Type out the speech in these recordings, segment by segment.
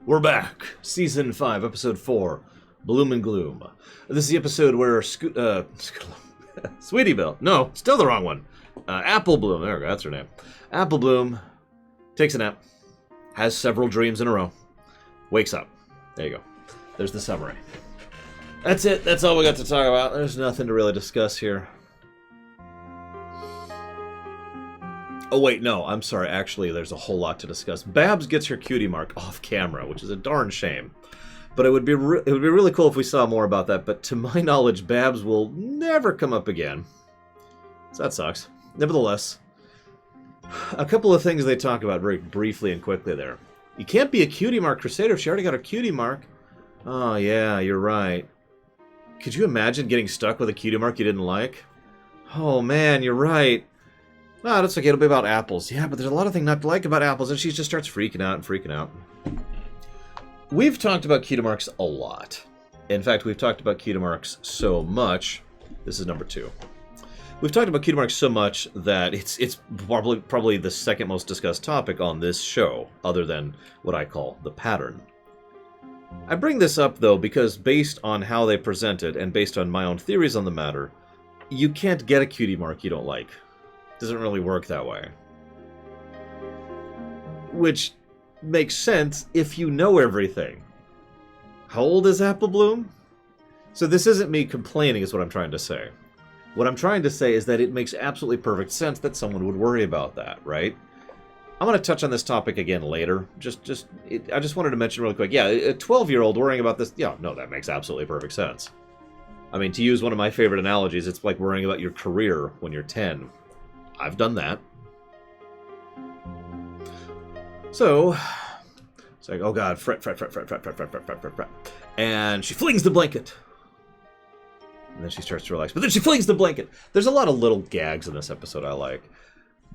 We're back. Season 5, Episode 4, Bloom and Gloom. This is the episode where Sweetie Belle, no, still the wrong one. Apple Bloom, there we go, that's her name. Apple Bloom takes a nap, has several dreams in a row, wakes up. There you go. There's the summary. That's it, that's all we got to talk about. There's nothing to really discuss here. Oh wait, no, I'm sorry, actually there's a whole lot to discuss. Babs gets her cutie mark off camera, which is a darn shame. But it would be really cool if we saw more about that, but to my knowledge, Babs will never come up again. So that sucks. Nevertheless, a couple of things they talk about very briefly and quickly there. You can't be a cutie mark crusader if she already got her cutie mark. Oh yeah, you're right. Could you imagine getting stuck with a cutie mark you didn't like? Oh man, you're right. No, that's okay, it'll be about apples. Yeah, but there's a lot of things not to like about apples, and she just starts freaking out and freaking out. We've talked about cutie marks a lot. In fact, we've talked about cutie marks so much. This is number 2. We've talked about cutie marks so much that it's probably the second most discussed topic on this show, other than what I call the pattern. I bring this up, though, because based on how they present it, and based on my own theories on the matter, you can't get a cutie mark you don't like. Doesn't really work that way. Which makes sense if you know everything. How old is Apple Bloom? So this isn't me complaining, is what I'm trying to say. What I'm trying to say is that it makes absolutely perfect sense that someone would worry about that, right? I'm going to touch on this topic again later. I just wanted to mention really quick. Yeah, a 12-year-old worrying about this. Yeah, no, that makes absolutely perfect sense. I mean, to use one of my favorite analogies, it's like worrying about your career when you're 10. I've done that. So, it's like, oh god, fret. And she flings the blanket. And then she starts to relax. But then she flings the blanket. There's a lot of little gags in this episode I like.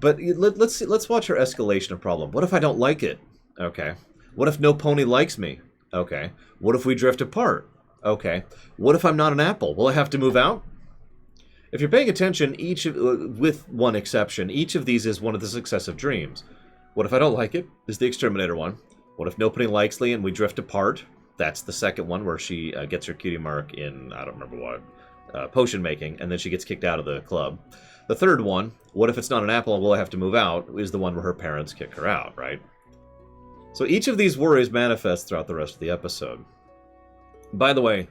But let's watch her escalation of problem. What if I don't like it? Okay. What if no pony likes me? Okay. What if we drift apart? Okay. What if I'm not an apple? Will I have to move out? If you're paying attention, with one exception, each of these is one of the successive dreams. What if I don't like it? Is the exterminator one. What if nobody likes me and we drift apart? That's the second one where she gets her cutie mark in, I don't remember what, potion making, and then she gets kicked out of the club. The third one, what if it's not an apple and will I have to move out, is the one where her parents kick her out, right? So each of these worries manifests throughout the rest of the episode. By the way,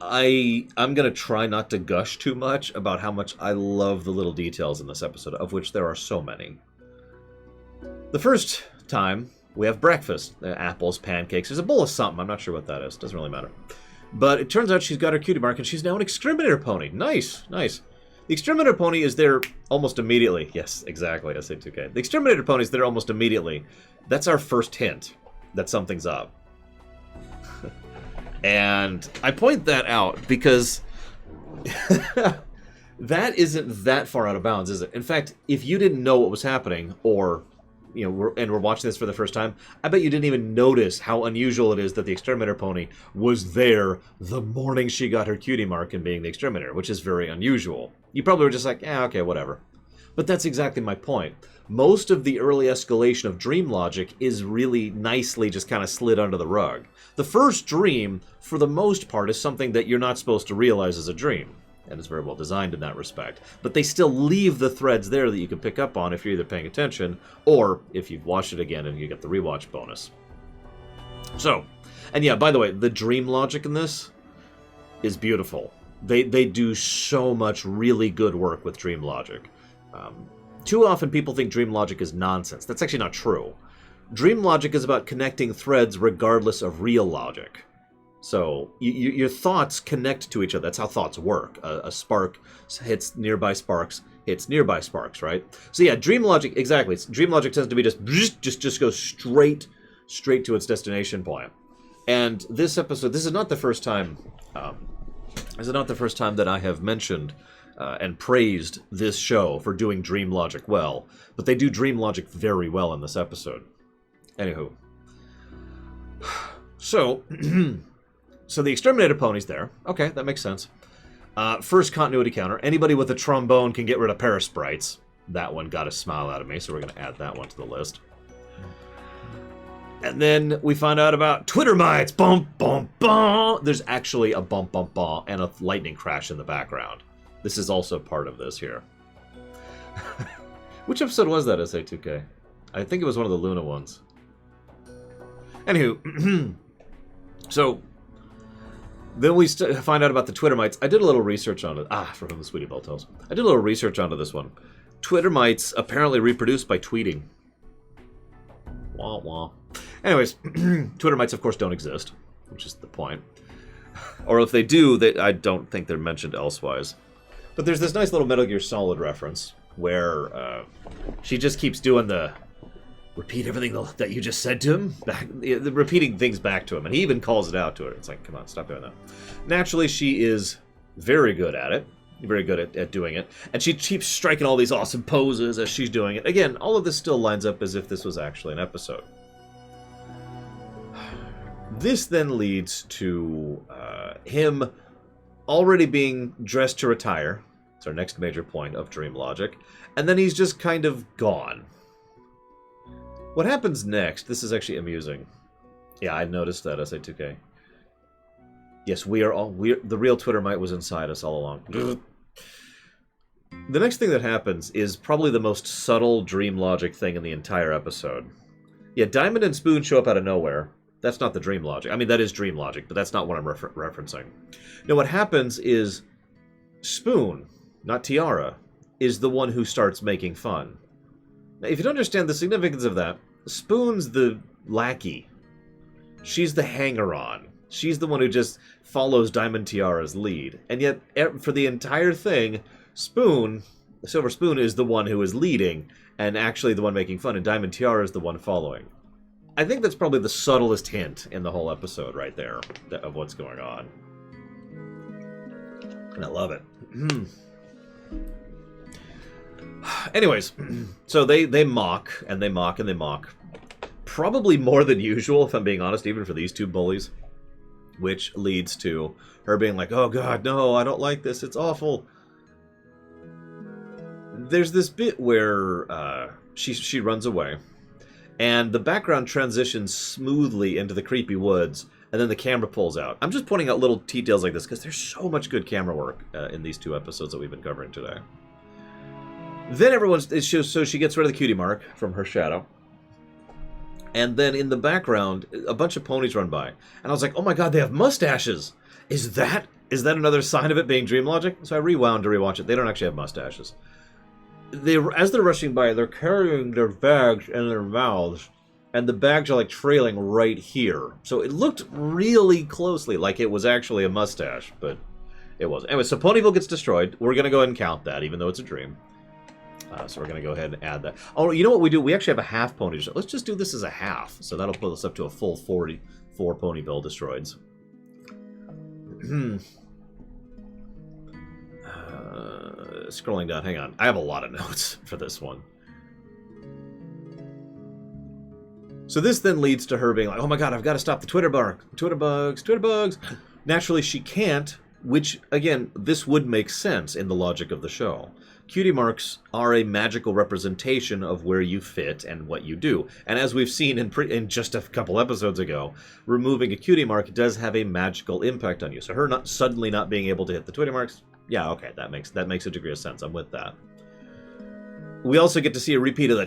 I'm going to try not to gush too much about how much I love the little details in this episode, of which there are so many. The first time, we have breakfast. Apples, pancakes, there's a bowl of something. I'm not sure what that is. Doesn't really matter. But it turns out she's got her cutie mark, and she's now an exterminator pony. Nice, nice. The exterminator pony is there almost immediately. Yes, exactly, SA2K. The exterminator pony is there almost immediately. That's our first hint that something's up. And I point that out because that isn't that far out of bounds, is it? In fact, if you didn't know what was happening, or, you know, we're watching this for the first time, I bet you didn't even notice how unusual it is that the exterminator pony was there the morning she got her cutie mark in being the exterminator, which is very unusual. You probably were just like, yeah, okay, whatever. But that's exactly my point. Most of the early escalation of dream logic is really nicely just kind of slid under the rug. The first dream, for the most part, is something that you're not supposed to realize as a dream. And it's very well designed in that respect. But they still leave the threads there that you can pick up on if you're either paying attention, or if you've watched it again and you get the rewatch bonus. So, and yeah, by the way, the dream logic in this is beautiful. They do so much really good work with dream logic. Too often people think dream logic is nonsense. That's actually not true. Dream logic is about connecting threads regardless of real logic. So your thoughts connect to each other. That's how thoughts work. A spark hits nearby sparks, right? So yeah, dream logic, exactly. Dream logic tends to be just go straight to its destination point. And this episode, this is not the first time that I have mentioned and praised this show for doing dream logic well, but they do dream logic very well in this episode. Anywho. So, so the exterminator pony's there. Okay, that makes sense. First continuity counter. Anybody with a trombone can get rid of parasprites. That one got a smile out of me, so we're going to add that one to the list. And then we find out about Twitter mites. Bump, bump, bump. There's actually a bump, bump, bump, and a lightning crash in the background. This is also part of this here. Which episode was that, SA2K? I think it was one of the Luna ones. Anywho, so then we find out about the Twitter mites. I did a little research on it. For whom the Sweetie Belle tells. I did a little research onto this one. Twitter mites apparently reproduce by tweeting. Wah, wah. Anyways, Twitter mites, of course, don't exist, which is the point. Or if they do, I don't think they're mentioned elsewise. But there's this nice little Metal Gear Solid reference where she just keeps doing the repeat everything that you just said to him, repeating things back to him, and he even calls it out to her. It's like, come on, stop doing that. Naturally, she is very good at it, very good at doing it, and she keeps striking all these awesome poses as she's doing it. Again, all of this still lines up as if this was actually an episode. This then leads to him already being dressed to retire. It's our next major point of dream logic. And then he's just kind of gone. What happens next, this is actually amusing. Yeah, I noticed that, SA2K. Yes, the real Twitter mite was inside us all along. The next thing that happens is probably the most subtle dream logic thing in the entire episode. Yeah, Diamond and Spoon show up out of nowhere. That's not the dream logic. I mean, that is dream logic, but that's not what I'm referencing. Now, what happens is Spoon, not Tiara, is the one who starts making fun. Now, if you don't understand the significance of that, Spoon's the lackey. She's the hanger-on. She's the one who just follows Diamond Tiara's lead. And yet, for the entire thing, Spoon, Silver Spoon, is the one who is leading, and actually the one making fun, and Diamond Tiara is the one following. I think that's probably the subtlest hint in the whole episode right there of what's going on. And I love it. Anyways, so they mock, and they mock, and they mock. Probably more than usual, if I'm being honest, even for these two bullies. Which leads to her being like, oh god, no, I don't like this, it's awful. There's this bit where she runs away. And the background transitions smoothly into the creepy woods, and then the camera pulls out. I'm just pointing out little details like this because there's so much good camera work in these two episodes that we've been covering today. Then so she gets rid of the cutie mark from her shadow. And then in the background, a bunch of ponies run by. And I was like, oh my god, they have mustaches! Is that another sign of it being dream logic? So I rewound to rewatch it. They don't actually have mustaches. As they're rushing by, they're carrying their bags in their mouths, and the bags are like trailing right here. So it looked really closely like it was actually a mustache, but it wasn't. Anyway, so Ponyville gets destroyed. We're going to go ahead and count that, even though it's a dream. So we're going to go ahead and add that. Oh, you know what we do? We actually have a half pony. Let's just do this as a half. So that'll put us up to a full 44 Ponyville destroyeds. Scrolling down, hang on. I have a lot of notes for this one. So this then leads to her being like, oh my god, I've got to stop the Twitter bugs. Naturally, she can't, which, again, this would make sense in the logic of the show. Cutie marks are a magical representation of where you fit and what you do. And as we've seen in just a couple episodes ago, removing a cutie mark does have a magical impact on you. So her suddenly not being able to hit the Twitter marks, yeah, okay, that makes a degree of sense. I'm with that. We also get to see a repeat of the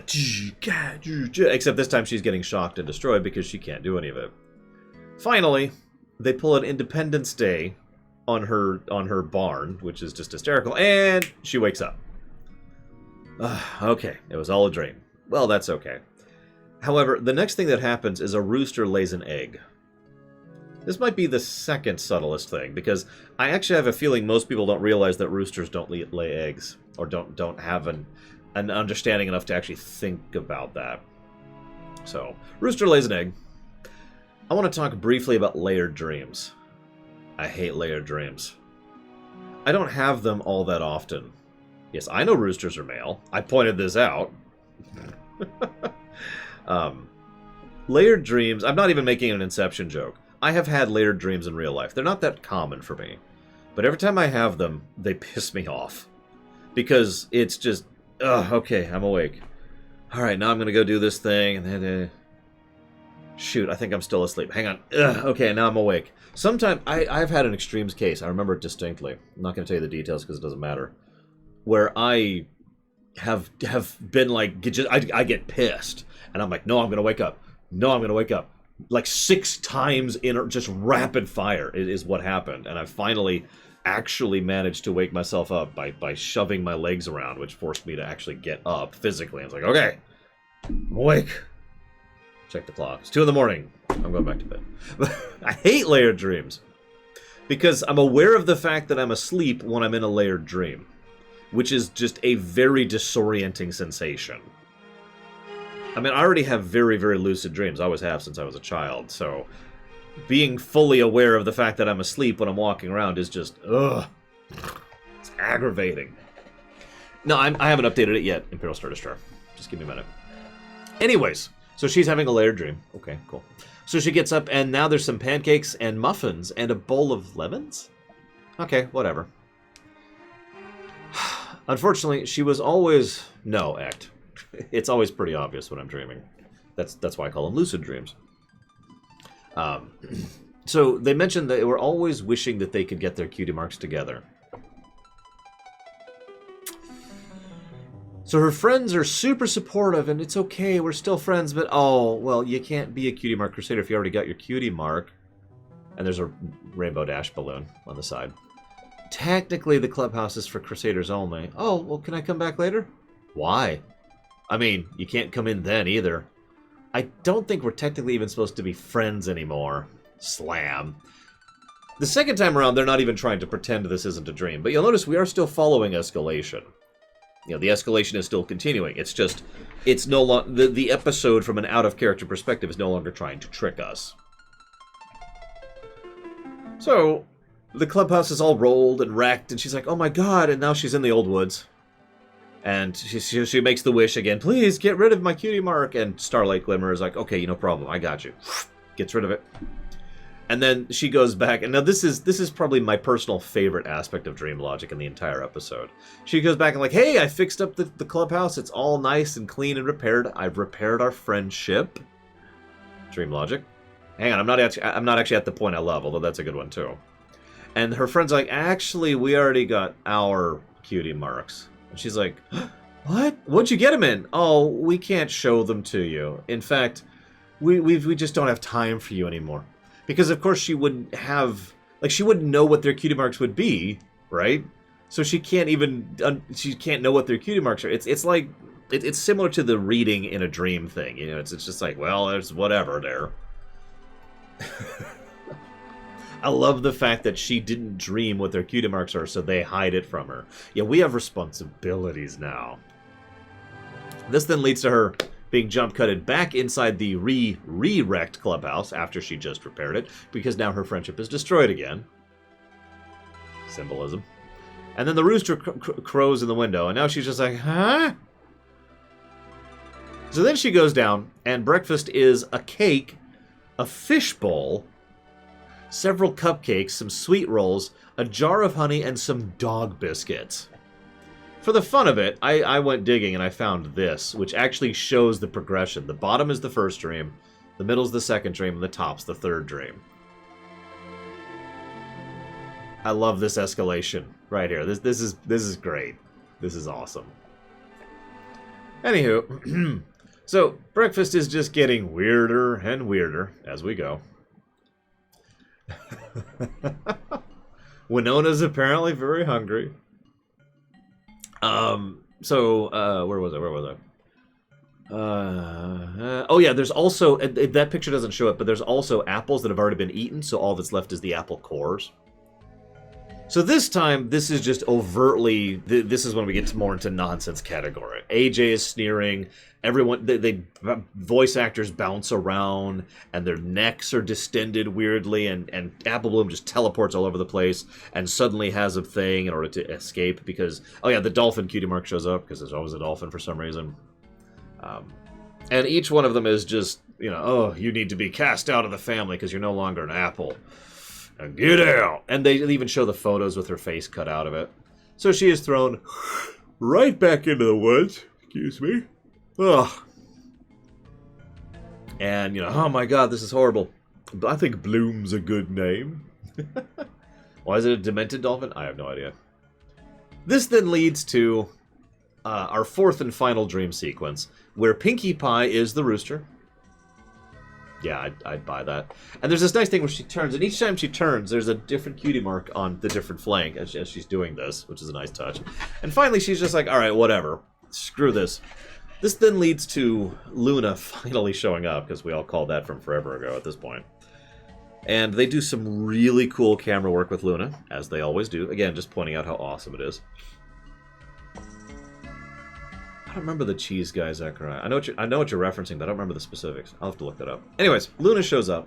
except this time she's getting shocked and destroyed because she can't do any of it. Finally, they pull an Independence Day on her barn, which is just hysterical, and she wakes up. Okay, it was all a dream. Well, that's okay. However, the next thing that happens is a rooster lays an egg. This might be the second subtlest thing, because I actually have a feeling most people don't realize that roosters don't lay eggs, or don't have an understanding enough to actually think about that. So, rooster lays an egg. I want to talk briefly about layered dreams. I hate layered dreams. I don't have them all that often. Yes, I know roosters are male. I pointed this out. Layered dreams, I'm not even making an Inception joke. I have had layered dreams in real life. They're not that common for me. But every time I have them, they piss me off. Because it's just, okay, I'm awake. Alright, now I'm going to go do this thing, and then... Shoot, I think I'm still asleep. Hang on. Ugh, okay, now I'm awake. Sometime I've had an extremes case. I remember it distinctly. I'm not going to tell you the details because it doesn't matter. Where I have been like, I get pissed, and I'm like, no, I'm going to wake up. No, I'm going to wake up. Like 6 times in just rapid fire is what happened, and I finally actually managed to wake myself up by shoving my legs around, which forced me to actually get up physically. I was like, okay, I'm awake. Check the clock. It's 2 in the morning. I'm going back to bed. I hate layered dreams because I'm aware of the fact that I'm asleep when I'm in a layered dream, which is just a very disorienting sensation. I mean, I already have very, very lucid dreams. I always have since I was a child, so being fully aware of the fact that I'm asleep when I'm walking around is just, ugh. It's aggravating. No, I haven't updated it yet, Imperial Star Destroyer. Just give me a minute. Anyways, so she's having a layered dream. Okay, cool. So she gets up, and now there's some pancakes and muffins and a bowl of lemons? Okay, whatever. Unfortunately, she was always... No, act. It's always pretty obvious when I'm dreaming. That's why I call them lucid dreams. So they mentioned that they were always wishing that they could get their cutie marks together. So her friends are super supportive, and it's okay, we're still friends, but oh, well, you can't be a cutie mark crusader if you already got your cutie mark. And there's a rainbow dash balloon on the side. Technically, the clubhouse is for crusaders only. Oh, well, can I come back later? Why? I mean, you can't come in then either. I don't think we're technically even supposed to be friends anymore. Slam. The second time around, they're not even trying to pretend this isn't a dream. But you'll notice we are still following Escalation. You know, the escalation is still continuing. It's just, it's no longer, the episode from an out-of-character perspective is no longer trying to trick us. So, the clubhouse is all rolled and wrecked, and she's like, oh my god, and now she's in the old woods. And she makes the wish again, please get rid of my cutie mark. And Starlight Glimmer is like, okay, no problem, I got you. Gets rid of it. And then she goes back, and now this is probably my personal favorite aspect of dream logic in the entire episode. She goes back and like, hey, I fixed up the clubhouse, it's all nice and clean and repaired. I've repaired our friendship. Dream logic. Hang on, I'm not actually at the point I love, although that's a good one too. And her friend's like, actually, we already got our cutie marks. And she's like, what? What'd you get them in? Oh, we can't show them to you. In fact, we just don't have time for you anymore. Because, of course, she wouldn't have... Like, she wouldn't know what their cutie marks would be, right? So she can't even... She can't know what their cutie marks are. It's like... It's similar to the reading in a dream thing. You know, it's just like, well, there's whatever there. I love the fact that she didn't dream what their cutie marks are, so they hide it from her. Yeah, we have responsibilities now. This then leads to her being jump-cutted back inside the re-wrecked clubhouse after she just repaired it, because now her friendship is destroyed again. Symbolism. And then the rooster crows in the window, and now she's just like, huh? So then she goes down, and breakfast is a cake, a fishbowl, several cupcakes, some sweet rolls, a jar of honey, and some dog biscuits. For the fun of it, I went digging and I found this, which actually shows the progression. The bottom is the first dream, the middle's the second dream, and the top's the third dream. I love this escalation right here. This is great. This is awesome. Anywho, so breakfast is just getting weirder and weirder as we go. Winona's apparently very hungry. Where was I? Oh yeah, there's also, that picture doesn't show it, but there's also apples that have already been eaten, so all that's left is the apple cores. So this time, this is just overtly, this is when we get more into nonsense category. AJ is sneering, everyone, they voice actors bounce around, and their necks are distended weirdly, and Apple Bloom just teleports all over the place, and suddenly has a thing in order to escape, because, oh yeah, the dolphin cutie mark shows up, because there's always a dolphin for some reason. And each one of them is just, you know, oh, you need to be cast out of the family, because you're no longer an apple. And get out! And they even show the photos with her face cut out of it. So she is thrown right back into the woods. Excuse me. Ugh. And, you know, oh my god, this is horrible. But I think Bloom's a good name. Why is it a demented dolphin? I have no idea. This then leads to our fourth and final dream sequence, where Pinkie Pie is the rooster. Yeah, I'd buy that. And there's this nice thing where she turns, and each time she turns, there's a different cutie mark on the different flank as she's doing this, which is a nice touch. And finally, she's just like, all right, whatever. Screw this. This then leads to Luna finally showing up, because we all called that from forever ago at this point. And they do some really cool camera work with Luna, as they always do. Again, just pointing out how awesome it is. I don't remember the cheese guy, Zachariah. I know what you're referencing, but I don't remember the specifics. I'll have to look that up. Anyways, Luna shows up,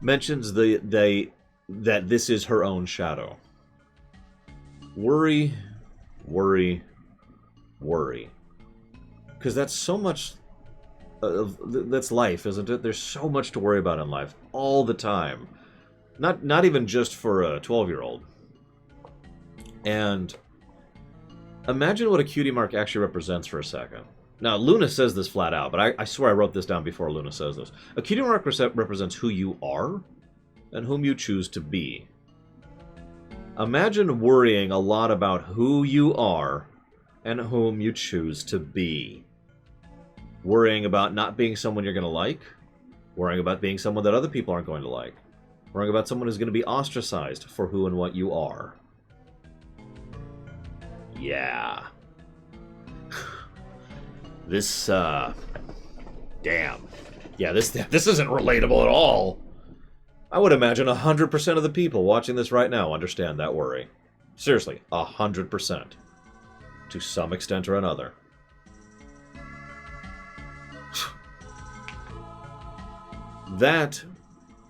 mentions that this is her own shadow. Worry, worry, worry. Because that's so much... that's life, isn't it? There's so much to worry about in life all the time. Not even just for a 12-year-old. And imagine what a cutie mark actually represents for a second. Now, Luna says this flat out, but I swear I wrote this down before Luna says this. A cutie mark represents who you are and whom you choose to be. Imagine worrying a lot about who you are and whom you choose to be. Worrying about not being someone you're going to like. Worrying about being someone that other people aren't going to like. Worrying about someone who's going to be ostracized for who and what you are. Yeah. This, damn. Yeah, this isn't relatable at all. I would imagine 100% of the people watching this right now understand that worry. Seriously, 100%. To some extent or another. That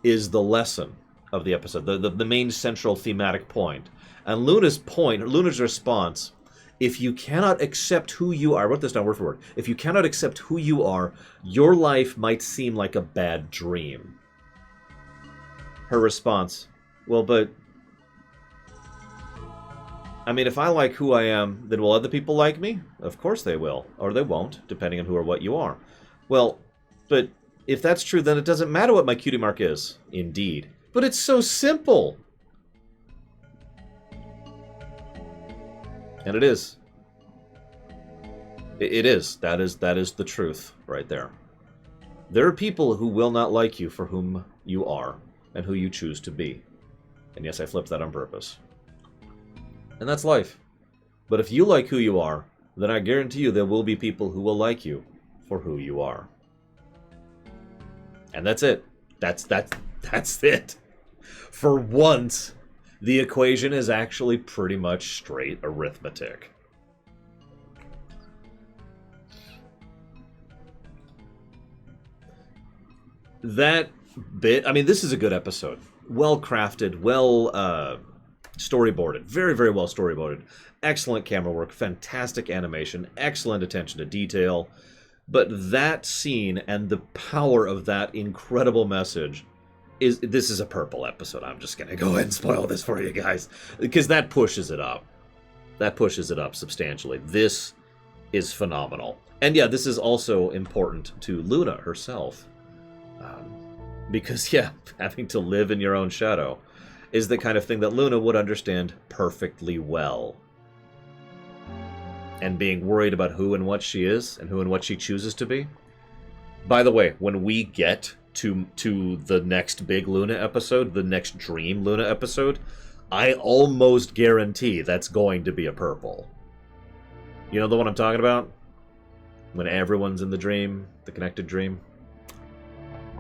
is the lesson of the episode, the main central thematic point. And Luna's response, if you cannot accept who you are, I wrote this down word for word, if you cannot accept who you are, your life might seem like a bad dream. Her response, well, but... I mean, if I like who I am, then will other people like me? Of course they will. Or they won't, depending on who or what you are. Well, but if that's true, then it doesn't matter what my cutie mark is. Indeed. But it's so simple! And it is. It is. That is the truth right there. There are people who will not like you for whom you are and who you choose to be. And yes, I flipped that on purpose. And that's life. But if you like who you are, then I guarantee you there will be people who will like you for who you are. And that's it. That's it. For once, the equation is actually pretty much straight arithmetic. That bit, I mean, this is a good episode. Well crafted, well storyboarded. Very, very well storyboarded. Excellent camera work, fantastic animation, excellent attention to detail. But that scene and the power of that incredible message this is a purple episode. I'm just going to go ahead and spoil this for you guys. Because that pushes it up. That pushes it up substantially. This is phenomenal. And yeah, this is also important to Luna herself. Because, yeah, having to live in your own shadow is the kind of thing that Luna would understand perfectly well. And being worried about who and what she is, and who and what she chooses to be. By the way, when we get to the next big Luna episode, the next Dream Luna episode, I almost guarantee that's going to be a purple. You know the one I'm talking about? When everyone's in the dream, the connected dream?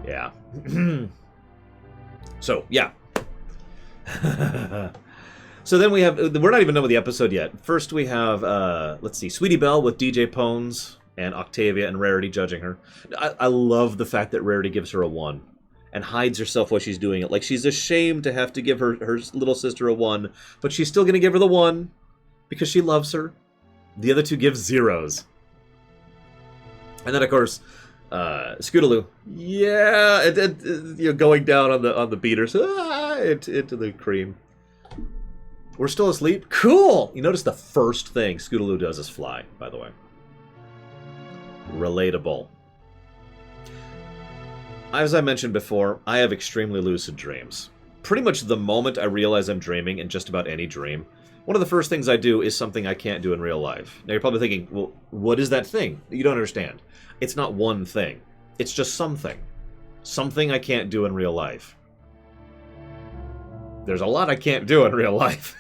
Yeah. So, yeah. So then we have, we're not even done with the episode yet. First we have, let's see, Sweetie Belle with DJ Pones and Octavia and Rarity judging her. I love the fact that Rarity gives her a 1 and hides herself while she's doing it. Like, she's ashamed to have to give her little sister a 1, but she's still going to give her the 1 because she loves her. The other two give 0s. And then, of course, Scootaloo, yeah, you know, going down on the beaters into the cream. We're still asleep? Cool! You notice the first thing Scootaloo does is fly, by the way. Relatable. as I mentioned before, I have extremely lucid dreams. Pretty much the moment I realize I'm dreaming in just about any dream, one of the first things I do is something I can't do in real life. Now you're probably thinking, well, what is that thing? You don't understand. It's not one thing. It's just something. Something I can't do in real life. There's a lot I can't do in real life.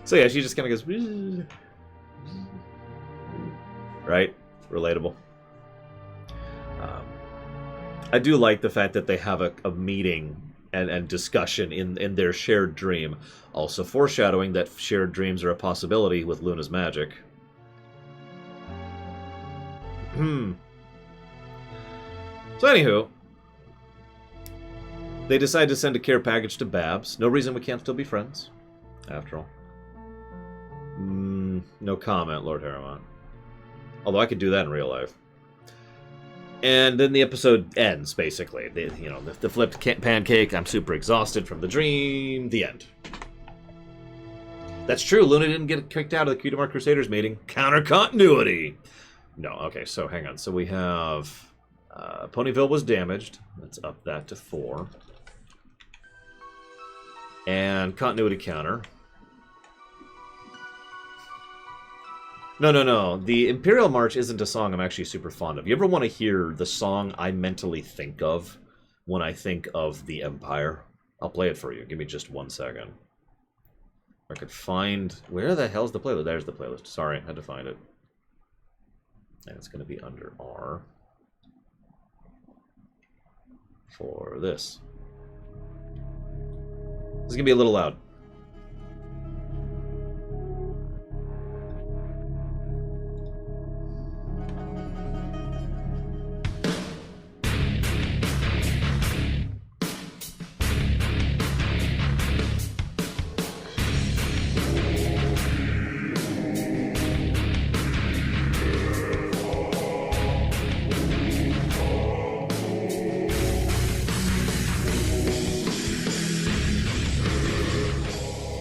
So yeah, she just kind of goes... Right? Relatable. I do like the fact that they have a meeting and discussion in their shared dream. Also foreshadowing that shared dreams are a possibility with Luna's magic. So anywho, they decide to send a care package to Babs. No reason we can't still be friends, after all. No comment, Lord Harriman. Although I could do that in real life. And then the episode ends, basically. The flipped pancake, I'm super exhausted from the dream, the end. That's true, Luna didn't get kicked out of the Cutie Crusaders meeting. Counter continuity! No, okay, so hang on. So we have... Ponyville was damaged. Let's up that to 4. And continuity counter. No. The Imperial March isn't a song I'm actually super fond of. You ever want to hear the song I mentally think of when I think of the Empire? I'll play it for you. Give me just 1 second. I could find... Where the hell's the playlist? There's the playlist. Sorry, I had to find it. And it's going to be under R. For this. This is going to be a little loud.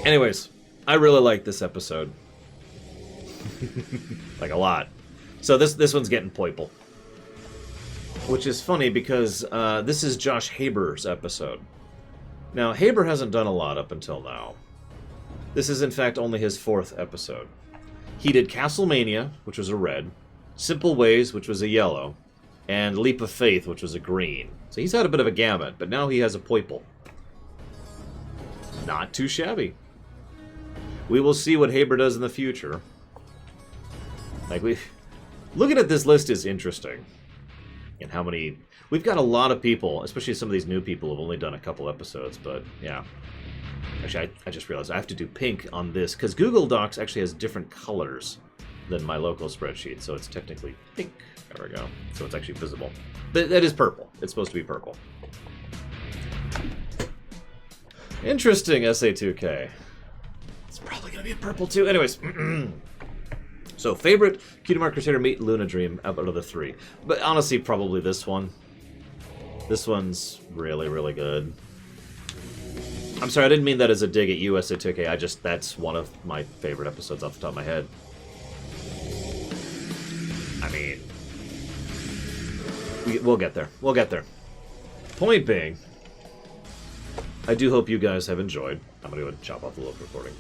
Anyways, I really like this episode. Like a lot. So this one's getting poiple. Which is funny because this is Josh Haber's episode. Now, Haber hasn't done a lot up until now. This is in fact only his 4th episode. He did Castlemania, which was a red, Simple Ways, which was a yellow, and Leap of Faith, which was a green. So he's had a bit of a gamut, but now he has a poiple. Not too shabby. We will see what Haber does in the future. Looking at this list is interesting. And how many... We've got a lot of people, especially some of these new people who have only done a couple episodes, but yeah. Actually, I just realized I have to do pink on this, because Google Docs actually has different colors than my local spreadsheet, so it's technically pink. There we go. So it's actually visible. But that is purple. It's supposed to be purple. Interesting, SA2K. It's probably going to be a purple too. Anyways. So, favorite Cutie Mark Crusader meet Luna Dream out of the 3. But honestly, probably this one. This one's really, really good. I'm sorry, I didn't mean that as a dig at you, SA2K. That's one of my favorite episodes off the top of my head. I mean, we'll get there. We'll get there. Point being, I do hope you guys have enjoyed. I'm going to go chop off the local recording.